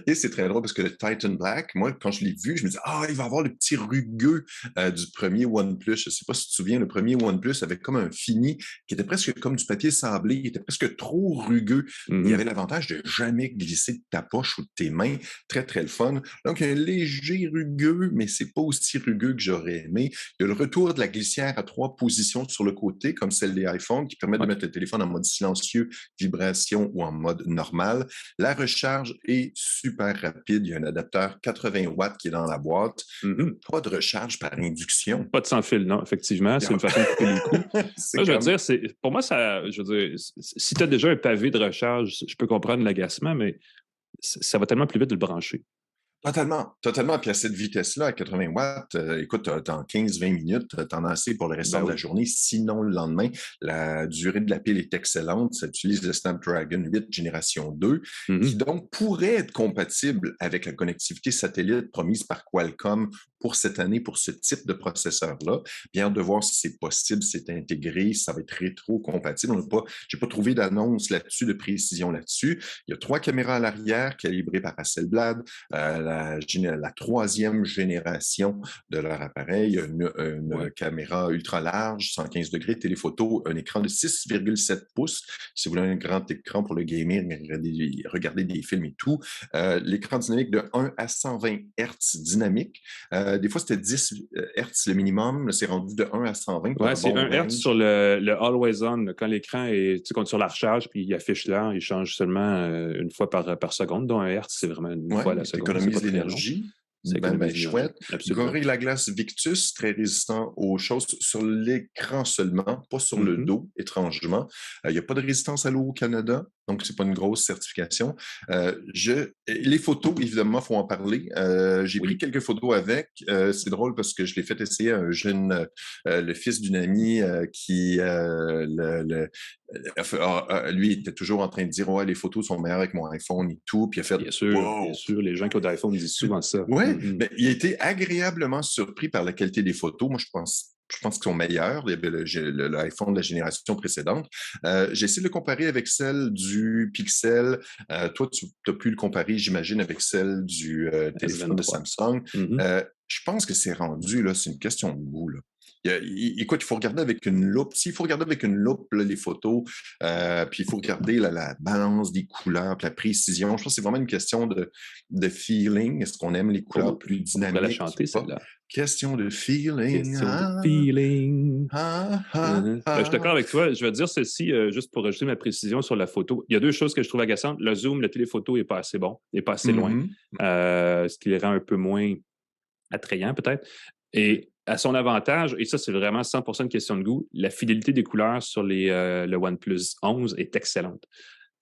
Et c'est très drôle parce que le Titan Black, moi, quand je l'ai vu, je me disais, il va avoir le petit rugueux du premier OnePlus. Je ne sais pas si tu te souviens, le premier OnePlus avait comme un fini qui était presque comme du papier sablé. Il était presque trop rugueux. Il y avait l'avantage de jamais glisser de ta poche ou de tes mains. Très, très le fun. Donc, il y a un léger rugueux, mais c'est pas aussi rugueux que j'aurais aimé. Il y a le retour de la glissière à 3 positions sur le côté, comme celle des iPhones, qui permet de mettre le téléphone en mode silencieux, vibration ou en mode normal. La recharge est super rapide. Il y a un adapteur 80 watts qui est dans la boîte. Pas de recharge par induction. Pas de sans fil, non, effectivement. C'est une façon de couper les coups. Là, je veux dire, pour moi, si tu as déjà un pavé de recharge, je peux comprendre l'agacement, mais ça va tellement plus vite de le brancher. Totalement. Puis à cette vitesse-là, à 80 watts, écoute, dans 15-20 minutes, tu en as assez pour le restant de la journée. Sinon, le lendemain, la durée de la pile est excellente. Ça utilise le Snapdragon 8 génération 2, qui donc pourrait être compatible avec la connectivité satellite promise par Qualcomm pour cette année, pour ce type de processeur-là. Bien de voir si c'est possible, si c'est intégré, si ça va être rétro-compatible. Je n'ai pas trouvé d'annonce là-dessus, de précision là-dessus. Il y a 3 caméras à l'arrière calibrées par Hasselblad. La 3e génération de leur appareil, une caméra ultra large, 115 degrés, téléphoto, un écran de 6,7 pouces. Si vous voulez un grand écran pour le gaming, regarder des films et tout. L'écran dynamique de 1 à 120 Hz dynamique. Des fois, c'était 10 Hz le minimum. C'est rendu de 1 à 120. Oui, c'est 1 Hz sur le Always On. Quand l'écran est sur la recharge, puis il affiche l'heure, il change seulement une fois par seconde. Donc 1 Hz, c'est vraiment une fois la seconde. Économise l'énergie. C'est ben chouette. Absolument. Gorilla Glass Victus, très résistant aux choses sur l'écran seulement, pas sur le dos, étrangement. Il n'y a pas de résistance à l'eau au Canada, donc c'est pas une grosse certification. Les photos, évidemment, il faut en parler. J'ai pris quelques photos avec. C'est drôle parce que je l'ai fait essayer à un jeune, le fils d'une amie qui... lui, il était toujours en train de dire les photos sont meilleures avec mon iPhone et tout. Puis il a fait bien sûr, les gens qui ont d'iPhone disent souvent ça. Oui, mais il a été agréablement surpris par la qualité des photos. Moi, je pense qu'ils sont meilleurs. Il y avait l'iPhone de la génération précédente. J'ai essayé de le comparer avec celle du Pixel. Toi, tu as pu le comparer, j'imagine, avec celle du téléphone de Samsung. Je pense que c'est rendu, là, c'est une question de goût, là. Écoute, il faut regarder avec une loupe. S'il faut regarder avec une loupe là, les photos, puis il faut regarder la balance des couleurs, puis la précision. Je pense que c'est vraiment une question de feeling. Est-ce qu'on aime les couleurs plus dynamiques? On pourrait la chanter, celle-là. Question de feeling. Question de feeling. Je suis d'accord avec toi. Je vais dire ceci, juste pour ajouter ma précision sur la photo. Il y a deux choses que je trouve agaçantes. Le zoom, le téléphoto n'est pas assez bon, n'est pas assez loin, ce qui les rend un peu moins attrayants peut-être. Et à son avantage, et ça c'est vraiment 100% une question de goût, la fidélité des couleurs sur le OnePlus 11 est excellente.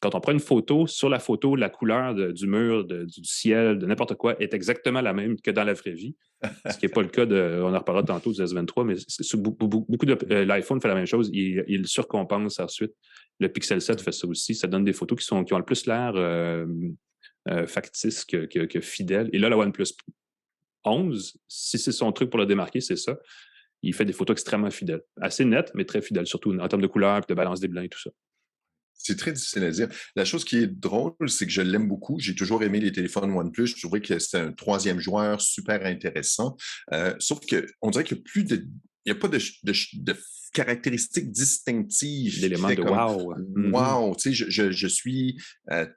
Quand on prend une photo, sur la photo, la couleur du mur, du ciel, de n'importe quoi est exactement la même que dans la vraie vie. Ce qui n'est pas le cas on en reparlera tantôt du S23, mais beaucoup de l'iPhone fait la même chose. Il surcompense ensuite. Le Pixel 7 fait ça aussi. Ça donne des photos qui ont le plus l'air factices que fidèles. Et là, le OnePlus 11, si c'est son truc pour le démarquer, c'est ça. Il fait des photos extrêmement fidèles. Assez nettes, mais très fidèles, surtout en termes de couleur, de balance des blancs et tout ça. C'est très difficile à dire. La chose qui est drôle, c'est que je l'aime beaucoup. J'ai toujours aimé les téléphones OnePlus. Je trouvais que c'était un troisième joueur super intéressant. Sauf qu'on dirait qu'il n'y a pas de caractéristiques distinctives. L'élément de wow. Wow, tu sais, je suis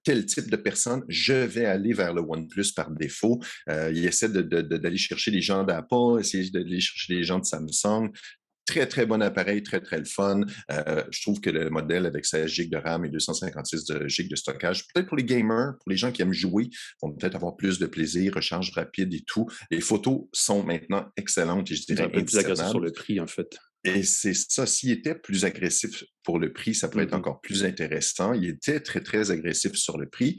tel type de personne, je vais aller vers le OnePlus par défaut. Il essaie d'aller chercher les gens d'Apple, essayer d'aller chercher les gens de Samsung. Très, très bon appareil, très, très le fun. Je trouve que le modèle avec 16 GB de RAM et 256 GB de stockage, peut-être pour les gamers, pour les gens qui aiment jouer, vont peut-être avoir plus de plaisir, recharge rapide et tout. Les photos sont maintenant excellentes et je dirais un peu plus agressif sur le prix, en fait. Et c'est ça, s'il était plus agressif pour le prix, ça pourrait être encore plus intéressant. Il était très, très agressif sur le prix.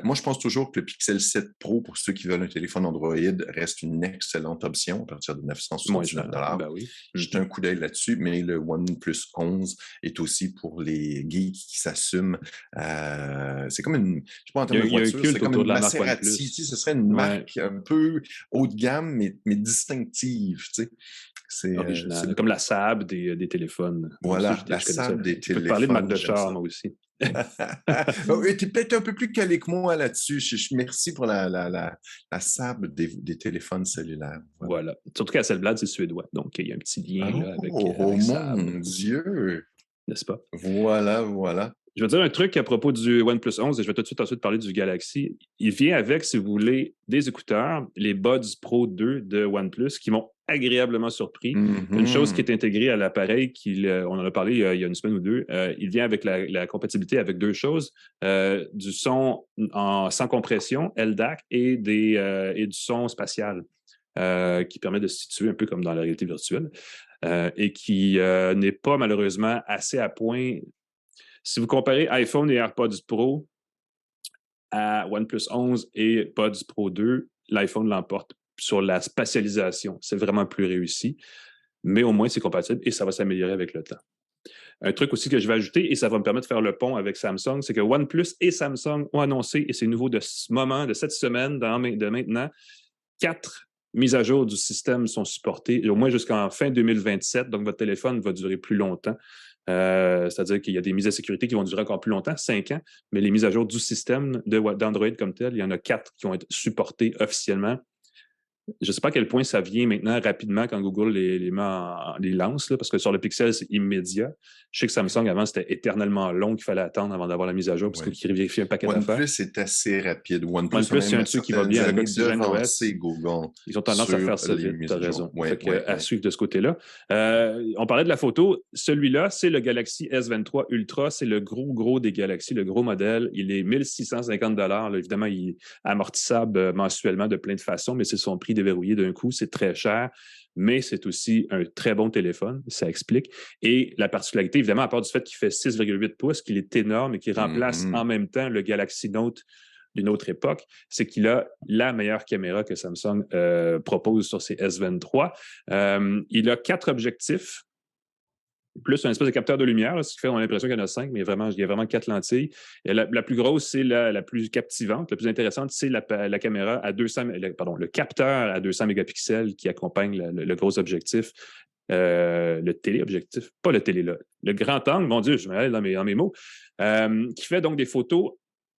Moi, je pense toujours que le Pixel 7 Pro, pour ceux qui veulent un téléphone Android, reste une excellente option à partir de $979. Ben oui. Jetez un coup d'œil là-dessus, mais le OnePlus 11 est aussi pour les geeks qui s'assument. C'est comme une, je sais pas en termes de voiture, c'est comme une Maserati. Ce serait une marque un peu haut de gamme, mais distinctive, tu sais. C'est original. Comme la Saab des téléphones. Voilà, la Saab des téléphones. Je peux parler de marque de char, moi aussi. Tu es peut-être un peu plus calé que moi là-dessus. Merci pour la Saab des téléphones cellulaires. Voilà. Surtout qu'à Hasselblad, c'est suédois. Donc, il y a un petit lien là, avec Saab. Mon Dieu! N'est-ce pas? Voilà. Je vais dire un truc à propos du OnePlus 11 et je vais tout de suite ensuite parler du Galaxy. Il vient avec, si vous voulez, des écouteurs, les Buds Pro 2 de OnePlus qui m'ont agréablement surpris. Une chose qui est intégrée à l'appareil, on en a parlé il y a une semaine ou deux, il vient avec la compatibilité avec deux choses, du son sans compression, LDAC, et du son spatial qui permet de se situer un peu comme dans la réalité virtuelle et qui n'est pas malheureusement assez à point. Si vous comparez iPhone et AirPods Pro à OnePlus 11 et Buds Pro 2, l'iPhone l'emporte sur la spatialisation. C'est vraiment plus réussi, mais au moins c'est compatible et ça va s'améliorer avec le temps. Un truc aussi que je vais ajouter, et ça va me permettre de faire le pont avec Samsung, c'est que OnePlus et Samsung ont annoncé, et c'est nouveau de ce moment, de cette semaine, de maintenant, 4 mises à jour du système sont supportées, au moins jusqu'en fin 2027, donc votre téléphone va durer plus longtemps. C'est-à-dire qu'il y a des mises à sécurité qui vont durer encore plus longtemps, 5 ans, mais les mises à jour du système d'Android comme tel, il y en a 4 qui vont être supportées officiellement. Je ne sais pas à quel point ça vient maintenant rapidement quand Google les lance, là, parce que sur le Pixel, c'est immédiat. Je sais que Samsung, avant, c'était éternellement long qu'il fallait attendre avant d'avoir la mise à jour, parce qu'il vérifie un paquet d'affaires. OnePlus est assez rapide. OnePlus, c'est un truc qui va bien avec Oxygen OS. Google. Ils ont tendance à faire ça vite, tu as raison. À suivre de ce côté-là. On parlait de la photo. Celui-là, c'est le Galaxy S23 Ultra. C'est le gros des Galaxy, le gros modèle. Il est 1 650 $. Évidemment, il est amortissable mensuellement de plein de façons, mais c'est son prix déverrouillé d'un coup. C'est très cher, mais c'est aussi un très bon téléphone. Ça explique. Et la particularité, évidemment, à part du fait qu'il fait 6,8 pouces, qu'il est énorme et qu'il remplace en même temps le Galaxy Note d'une autre époque, c'est qu'il a la meilleure caméra que Samsung propose sur ses S23. Il a 4 objectifs, plus un espèce de capteur de lumière, ce qui fait qu'on a l'impression qu'il y en a 5, mais il y a vraiment 4 lentilles. Et la plus grosse, c'est la plus captivante, la plus intéressante, c'est la caméra à le capteur à 200 mégapixels qui accompagne le gros objectif. Le téléobjectif, pas le télé, là. Le grand angle, mon Dieu, je me mêle dans mes mots, qui fait donc des photos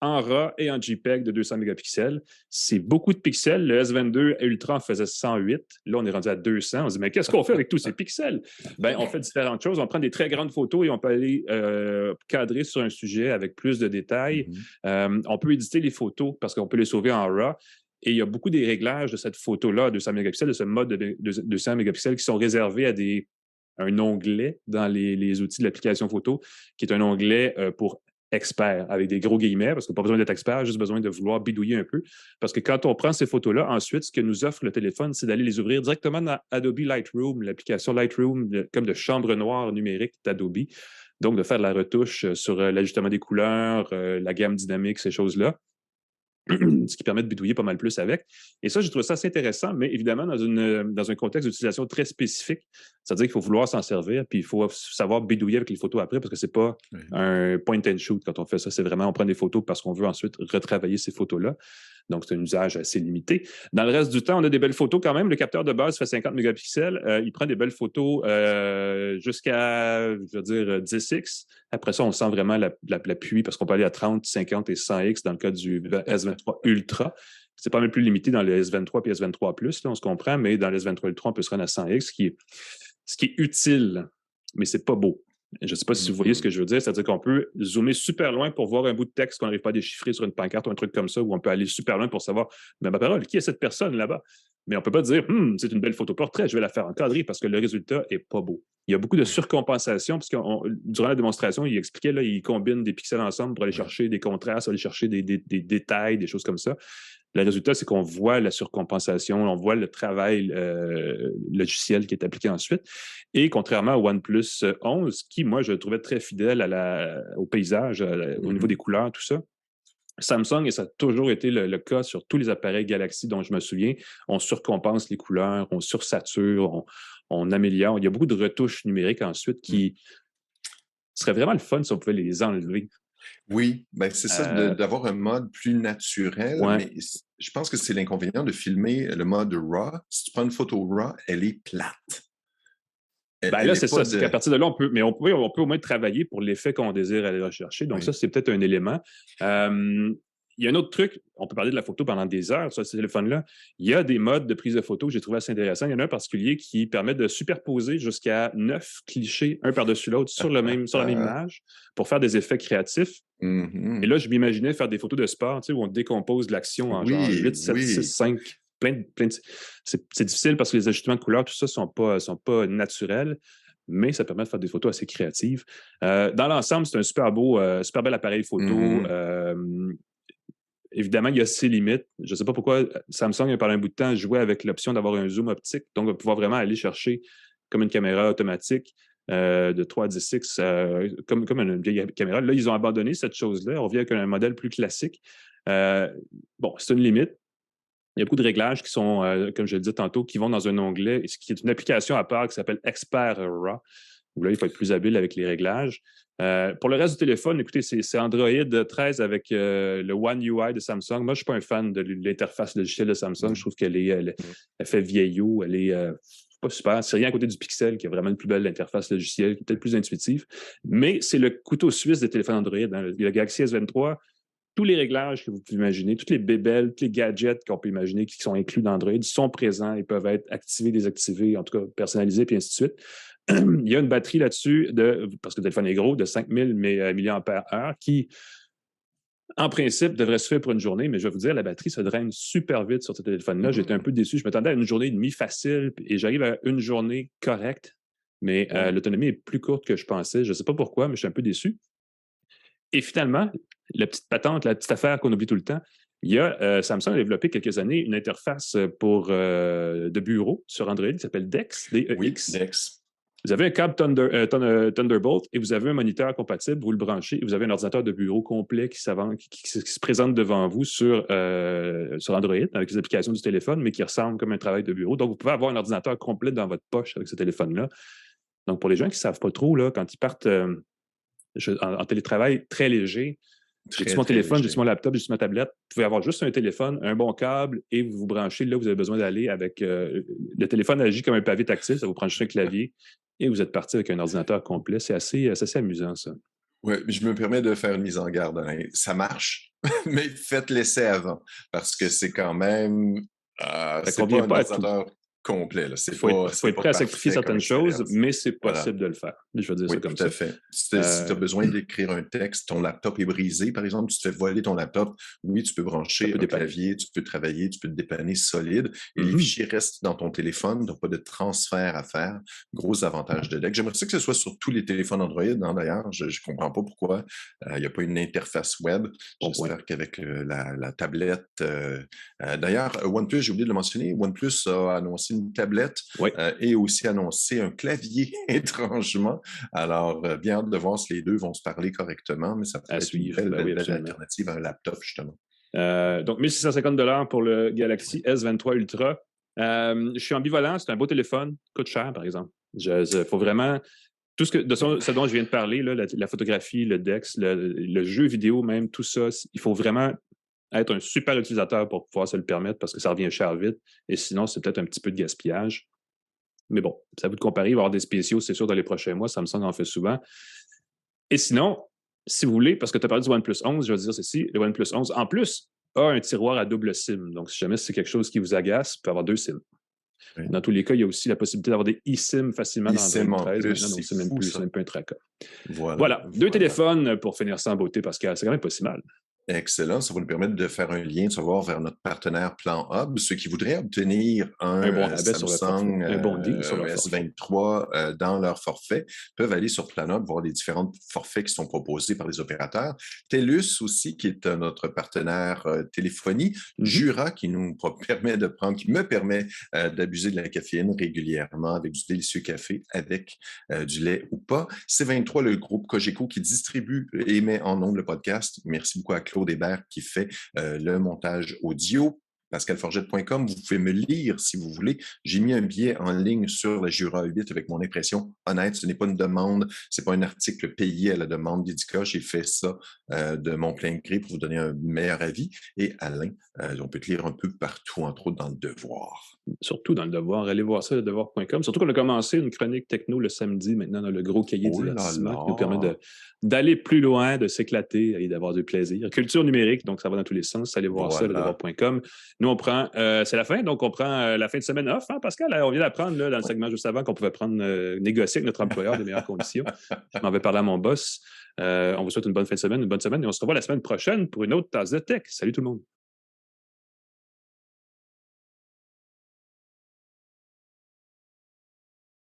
en RAW et en JPEG de 200 mégapixels. C'est beaucoup de pixels. Le S22 Ultra en faisait 108. Là, on est rendu à 200. On se dit, mais qu'est-ce qu'on fait avec tous ces pixels? Ben, on fait différentes choses. On prend des très grandes photos et on peut aller cadrer sur un sujet avec plus de détails. On peut éditer les photos parce qu'on peut les sauver en RAW. Et il y a beaucoup des réglages de cette photo-là, 200 mégapixels, de ce mode de 200 mégapixels qui sont réservés à un onglet dans les outils de l'application photo, qui est un onglet pour experts, avec des gros guillemets, parce qu'on n'a pas besoin d'être expert, juste besoin de vouloir bidouiller un peu. Parce que quand on prend ces photos-là, ensuite, ce que nous offre le téléphone, c'est d'aller les ouvrir directement dans Adobe Lightroom, l'application Lightroom, comme de chambre noire numérique d'Adobe. Donc, de faire de la retouche sur l'ajustement des couleurs, la gamme dynamique, ces choses-là. Ce qui permet de bidouiller pas mal plus avec. Et ça, j'ai trouvé ça assez intéressant, mais évidemment, dans un contexte d'utilisation très spécifique, c'est-à-dire qu'il faut vouloir s'en servir, puis il faut savoir bidouiller avec les photos après, parce que c'est pas un point and shoot quand on fait ça. C'est vraiment, on prend des photos parce qu'on veut ensuite retravailler ces photos-là. Donc, c'est un usage assez limité. Dans le reste du temps, on a des belles photos quand même. Le capteur de base fait 50 mégapixels. Il prend des belles photos jusqu'à, je veux dire, 10x. Après ça, on sent vraiment l'appui parce qu'on peut aller à 30, 50 et 100x dans le cas du S23 Ultra. C'est pas mal plus limité dans le S23 et S23 Plus, là, on se comprend, mais dans le S23 Ultra, on peut se rendre à 100x, ce qui est utile, mais c'est pas beau. Je ne sais pas si vous voyez ce que je veux dire, c'est-à-dire qu'on peut zoomer super loin pour voir un bout de texte qu'on n'arrive pas à déchiffrer sur une pancarte ou un truc comme ça, ou on peut aller super loin pour savoir, mais ma parole, qui est cette personne là-bas? Mais on ne peut pas dire, c'est une belle photo portrait, je vais la faire encadrer parce que le résultat n'est pas beau. Il y a beaucoup de surcompensation, parce que durant la démonstration, il expliquait, là, il combine des pixels ensemble pour aller chercher des contrastes, aller chercher des détails, des choses comme ça. Le résultat, c'est qu'on voit la surcompensation, on voit le travail logiciel qui est appliqué ensuite. Et contrairement au OnePlus 11, qui, moi, je le trouvais très fidèle au paysage, au niveau des couleurs, tout ça, Samsung, et ça a toujours été le cas sur tous les appareils Galaxy dont je me souviens, on surcompense les couleurs, on sursature, on améliore. Il y a beaucoup de retouches numériques ensuite qui seraient vraiment le fun si on pouvait les enlever. Oui, ben c'est ça, d'avoir un mode plus naturel, mais je pense que c'est l'inconvénient de filmer le mode RAW. Si tu prends une photo RAW, elle est plate. Là, c'est ça, c'est qu'à partir de là, on peut au moins travailler pour l'effet qu'on désire aller rechercher. Donc, ça, c'est peut-être un élément. Il y a un autre truc, on peut parler de la photo pendant des heures sur ce téléphone-là. Il y a des modes de prise de photo que j'ai trouvé assez intéressants. Il y en a un particulier qui permet de superposer jusqu'à 9 clichés, un par-dessus l'autre, sur la même image, pour faire des effets créatifs. Et là, je m'imaginais faire des photos de sport, tu sais, où on décompose l'action en genre 8, 7, 6, 5, plein de... C'est difficile parce que les ajustements de couleurs, tout ça, sont pas naturels, mais ça permet de faire des photos assez créatives. Dans l'ensemble, c'est un super bel appareil photo. Évidemment, il y a ses limites. Je ne sais pas pourquoi Samsung, pendant un bout de temps, jouait avec l'option d'avoir un zoom optique. Donc, on va pouvoir vraiment aller chercher, comme une caméra automatique de 3 à 10x, comme une vieille caméra. Là, ils ont abandonné cette chose-là. On revient avec un modèle plus classique. C'est une limite. Il y a beaucoup de réglages qui sont, comme je le disais tantôt, qui vont dans un onglet, qui est une application à part qui s'appelle Expert RAW, où là, il faut être plus habile avec les réglages. Pour le reste du téléphone, écoutez, c'est Android 13 avec le One UI de Samsung. Moi, je ne suis pas un fan de l'interface logicielle de Samsung. Je trouve qu'elle fait vieillot. Elle est pas super. C'est rien à côté du Pixel, qui a vraiment une plus belle interface logicielle, qui est peut-être plus intuitive. Mais c'est le couteau suisse des téléphones Android. Le Galaxy S23, tous les réglages que vous pouvez imaginer, toutes les bébelles, tous les gadgets qu'on peut imaginer qui sont inclus dans Android sont présents et peuvent être activés, désactivés, en tout cas personnalisés, puis ainsi de suite. Il y a une batterie là-dessus, parce que le téléphone est gros, de 5000 mAh qui, en principe, devrait suffire pour une journée, mais je vais vous dire, la batterie se draine super vite sur ce téléphone-là. J'étais un peu déçu. Je m'attendais à une journée et demie facile et j'arrive à une journée correcte, mais l'autonomie est plus courte que je pensais. Je ne sais pas pourquoi, mais je suis un peu déçu. Et finalement, la petite patente, la petite affaire qu'on oublie tout le temps, Samsung a développé quelques années une interface de bureau sur Android qui s'appelle DeX, D-E-X. Oui, DeX. Vous avez un câble Thunderbolt et vous avez un moniteur compatible, vous le branchez et vous avez un ordinateur de bureau complet qui se présente devant vous sur Android avec les applications du téléphone, mais qui ressemble comme un travail de bureau. Donc, vous pouvez avoir un ordinateur complet dans votre poche avec ce téléphone-là. Donc, pour les gens qui ne savent pas trop, là, quand ils partent en télétravail très léger, j'ai mon téléphone, j'ai mon laptop, j'ai ma tablette. Vous pouvez avoir juste un téléphone, un bon câble et vous vous branchez. Là, vous avez besoin d'aller avec... le téléphone agit comme un pavé tactile, ça vous prend juste un clavier et vous êtes parti avec un ordinateur complet. C'est assez amusant, ça. Oui, je me permets de faire une mise en garde, Alain. Ça marche. Mais faites l'essai avant, parce que c'est quand même, c'est pas convient un pas à tout. ordinateur complet. Il faut être prêt à sacrifier certaines choses, mais c'est Voilà. possible de le faire. Je vais dire ça Oui, comme tout ça. à fait. Si tu as besoin d'écrire un texte, ton laptop est brisé, par exemple, tu te fais voler ton laptop, oui, tu peux brancher un clavier, tu peux travailler, tu peux te dépanner solide, et les fichiers restent dans ton téléphone, donc pas de transfert à faire. Gros avantage de DEC. J'aimerais ça que ce soit sur tous les téléphones Android, hein, d'ailleurs. Je ne comprends pas pourquoi il n'y a pas une interface web. J'espère qu'avec la tablette... d'ailleurs, OnePlus, j'ai oublié de le mentionner, OnePlus a annoncé une tablette et aussi annoncé un clavier, étrangement. Alors, bien hâte de voir si les deux vont se parler correctement, mais ça pourrait être une belle alternative à un laptop, justement. Donc, 1 650 $ pour le Galaxy S23 Ultra. Je suis ambivalent, c'est un beau téléphone, coûte cher, par exemple. Il faut vraiment... Tout ce dont je viens de parler, là, la photographie, le DeX, le jeu vidéo même, tout ça, il faut vraiment être un super utilisateur pour pouvoir se le permettre parce que ça revient cher vite. Et sinon, c'est peut-être un petit peu de gaspillage. Mais bon, ça vous de comparer. Il va y avoir des spéciaux, c'est sûr, dans les prochains mois. Samsung en fait souvent. Et sinon, si vous voulez, parce que tu as parlé du OnePlus 11, je vais dire ceci, le OnePlus 11, en plus, a un tiroir à double SIM. Donc, si jamais c'est quelque chose qui vous agace, vous pouvez avoir 2 SIM. Oui. Dans tous les cas, il y a aussi la possibilité d'avoir des eSIM facilement dans Android 13. Maintenant, donc c'est même plus, c'est même pas un tracker. Voilà. 2 téléphones pour finir ça en beauté, parce que c'est quand même pas si mal. Excellent. Ça va nous permettre de faire un lien, de savoir vers notre partenaire Plan Hub, ceux qui voudraient obtenir un Samsung S23 dans leur forfait peuvent aller sur Plan Hub, voir les différents forfaits qui sont proposés par les opérateurs. TELUS aussi, qui est notre partenaire téléphonie. Jura, qui me permet d'abuser de la caféine régulièrement avec du délicieux café, avec du lait ou pas. C23, le groupe Cogeco qui distribue et met en ondes le podcast. Merci beaucoup à Claude Hébert qui fait le montage audio. PascalForget.com, vous pouvez me lire si vous voulez. J'ai mis un billet en ligne sur la Jura 8 avec mon impression honnête. Ce n'est pas une demande, ce n'est pas un article payé à la demande d'Edica. J'ai fait ça de mon plein gré pour vous donner un meilleur avis. Et Alain, on peut te lire un peu partout, entre autres dans le Devoir. Surtout dans le Devoir. Allez voir ça, le devoir.com. Surtout qu'on a commencé une chronique techno le samedi, maintenant, dans le gros cahier de divertissement qui nous permet d'aller plus loin, de s'éclater et d'avoir du plaisir. Culture numérique, donc ça va dans tous les sens. Allez voir ça, le devoir.com. Nous, on prend, c'est la fin, donc on prend la fin de semaine off, hein, Pascal? On vient d'apprendre dans le segment juste avant qu'on pouvait négocier avec notre employeur des meilleures conditions. Je m'en vais parler à mon boss. On vous souhaite une bonne fin de semaine, une bonne semaine, et on se revoit la semaine prochaine pour une autre tasse de tech. Salut tout le monde!